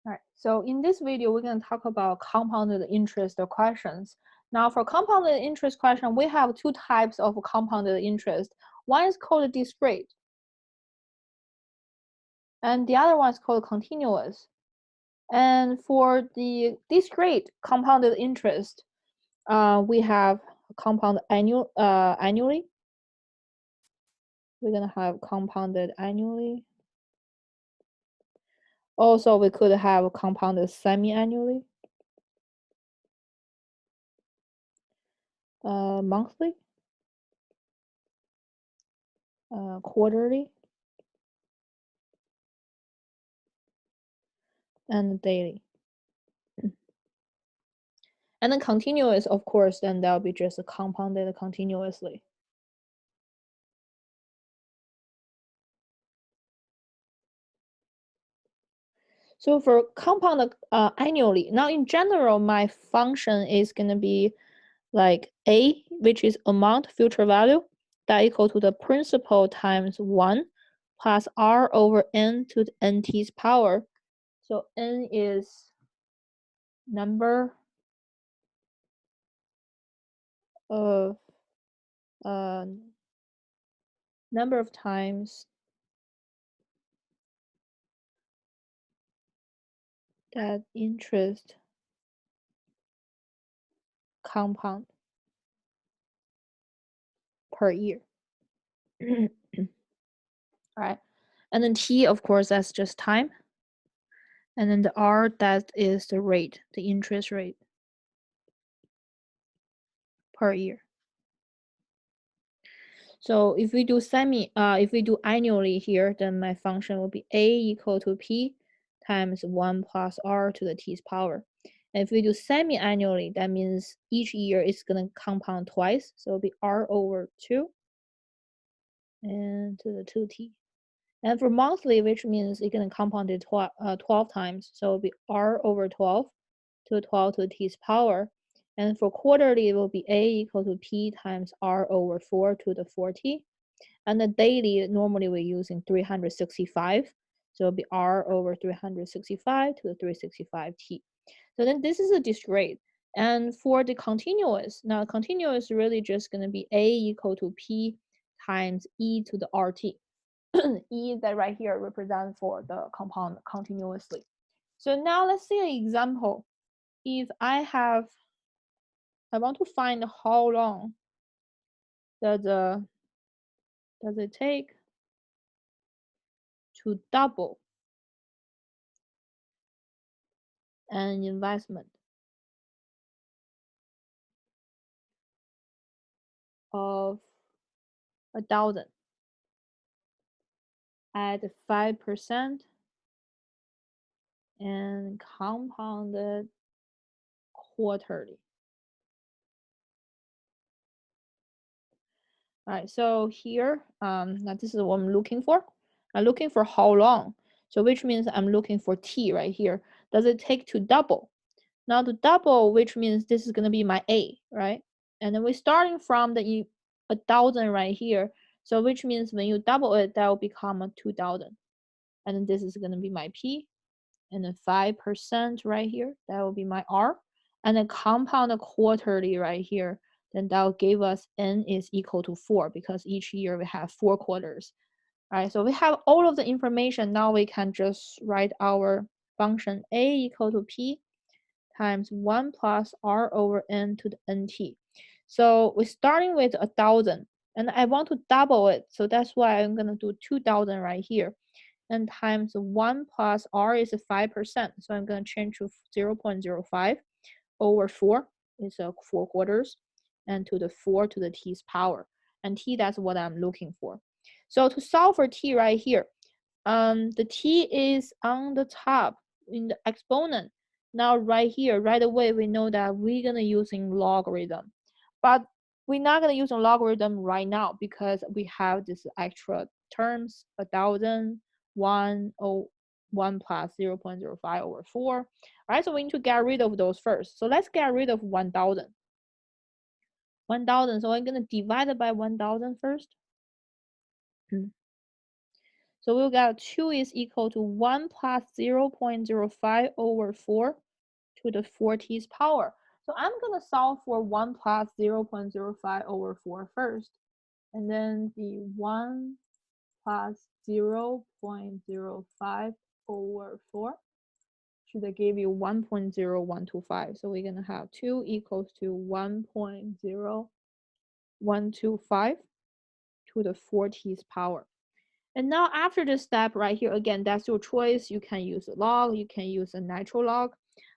All right, so in this video, we're going to talk about compounded interest questions. Now, for compounded interest question, we have two types of compounded interest. One is called discrete, and the other one is called continuous. And for the discrete compounded interest, we have compound annually. We're going to have compounded annually. Also, we could have compounded semi-annually, monthly, quarterly, and daily. And then continuous, of course, then that'll be just compounded continuously. So for compounded annually, now in general, my function is going to be like A, which is amount future value, that equal to the principal times 1 plus R over N to the NT's power. So N is number of times that interest compound per year. All right, and then T, of course, that's just time. And then the R, that is the rate, the interest rate per year. So if we do annually here, then my function will be A equal to P times 1 plus R to the T's power. And if we do semi-annually, that means each year it's going to compound twice. So it'll be R over 2 and to the 2T. And for monthly, which means it's going to compound it 12 times. So it'll be R over 12 to 12 to the T's power. And for quarterly, it will be A equal to P times R over 4 to the 4T. And the daily, normally we're using 365. So it'll be R over 365 to the 365T. So then this is a discrete. And for the continuous, now continuous is really just going to be A equal to P times E to the RT. E that right here represents for the compound continuously. So now let's see an example. If I want to find how long does it take to double an investment of 1,000 at 5% and compounded quarterly. All right, so here, now this is what I'm looking for. I'm looking for how long. So which means I'm looking for T right here. Does it take to double? Now to double, which means this is going to be my A, right? And then we're starting from the 1,000 right here. So which means when you double it, that will become a 2,000. And then this is going to be my P. And then 5% right here, that will be my R. And then compound quarterly right here, then that will give us N is equal to 4 because each year we have 4 quarters. All right, so we have all of the information. Now we can just write our function A equal to P times 1 plus R over N to the NT. So we're starting with 1,000 and I want to double it. So that's why I'm going to do 2,000 right here. And times 1 plus R is 5%. So I'm going to change to 0.05 over 4 is 4 quarters and to the 4 to the T's power. And T, that's what I'm looking for. So to solve for T right here, the T is on the top in the exponent. Now right here, right away, we know that we're going to using logarithm. But we're not going to use a logarithm right now because we have this extra terms, 1,000, 1 plus 0.05 over 4. All right, so we need to get rid of those first. So let's get rid of 1,000. 1,000, so I'm going to divide it by 1,000 first. So we'll get 2 is equal to 1 plus 0.05 over 4 to the 4t's power. So I'm going to solve for 1 plus 0.05 over 4 first. And then the 1 plus 0.05 over 4 should give you 1.0125. So we're going to have 2 equals to 1.0125 to the 4t's power. And now after this step right here, again, that's your choice. You can use a log, you can use a natural log.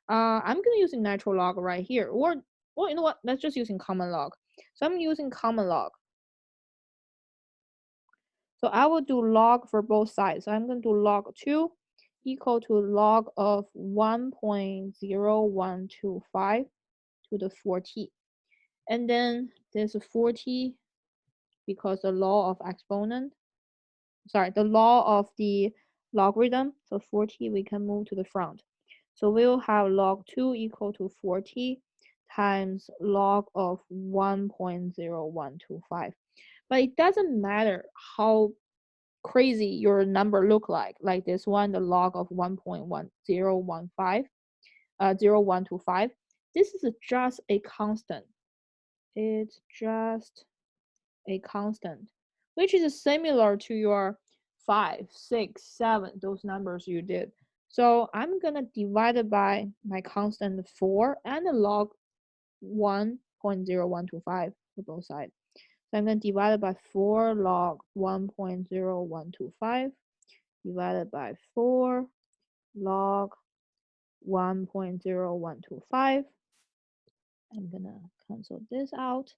I'm going to use a natural log right here. Or you know what? Let's just using common log. So I'm using common log. So I will do log for both sides. So I'm going to do log 2 equal to log of 1.0125 to the 4t. And then there's a 4t because the law of exponent. Sorry, the law of the logarithm. So 4t we can move to the front. So we'll have log 2 equal to 4t times log of 1.0125. But it doesn't matter how crazy your number look like this one, the log of 1.0125. This is just a constant. It's just a constant, which is similar to your 5, 6, 7, those numbers you did. So I'm gonna divide it by my constant 4 and the log 1.0125 for both sides. So I'm gonna divide it by 4 log 1.0125 divided by 4 log 1.0125. I'm gonna cancel this out.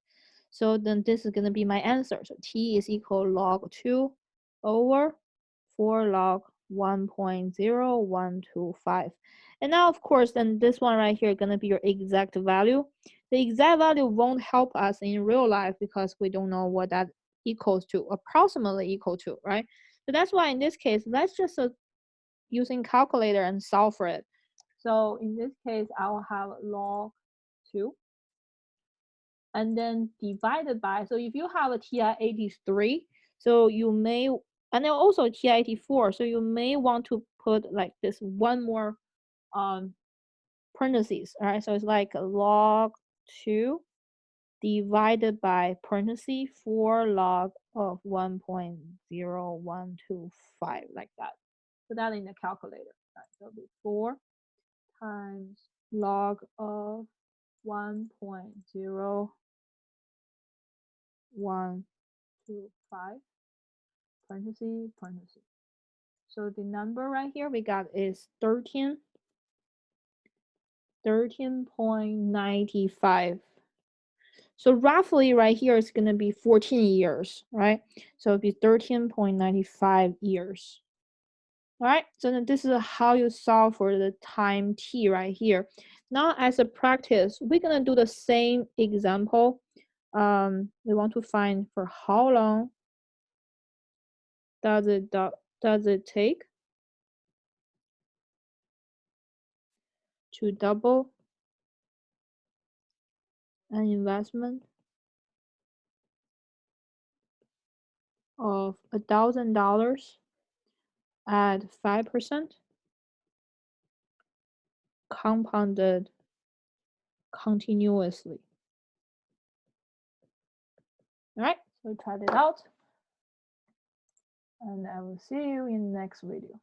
So then this is gonna be my answer. So t is equal log 2 over 4 log 1.0125. And now of course then this one right here is gonna be your exact value. The exact value won't help us in real life because we don't know what that equals to, approximately equal to, right? So that's why in this case, let's just using calculator and solve for it. So in this case, I will have log 2 and then divided by, so if you have a TI-83, so you may, and then also TI-84, so you may want to put like this one more parentheses, all right? So it's like log 2 divided by parentheses 4 log of 1.0125, like that. Put that in the calculator. All right, so it'll be 4 times log of 1.0125 parentheses. So the number right here we got is 13.95. So roughly right here is going to be 14 years, right? So it'll be 13.95 years. All right, so then this is how you solve for the time t right here. Now as a practice, we're going to do the same example. We want to find for how long does it take to double an investment of $1,000 at 5% compounded continuously. All right, so try it out, and I will see you in the next video.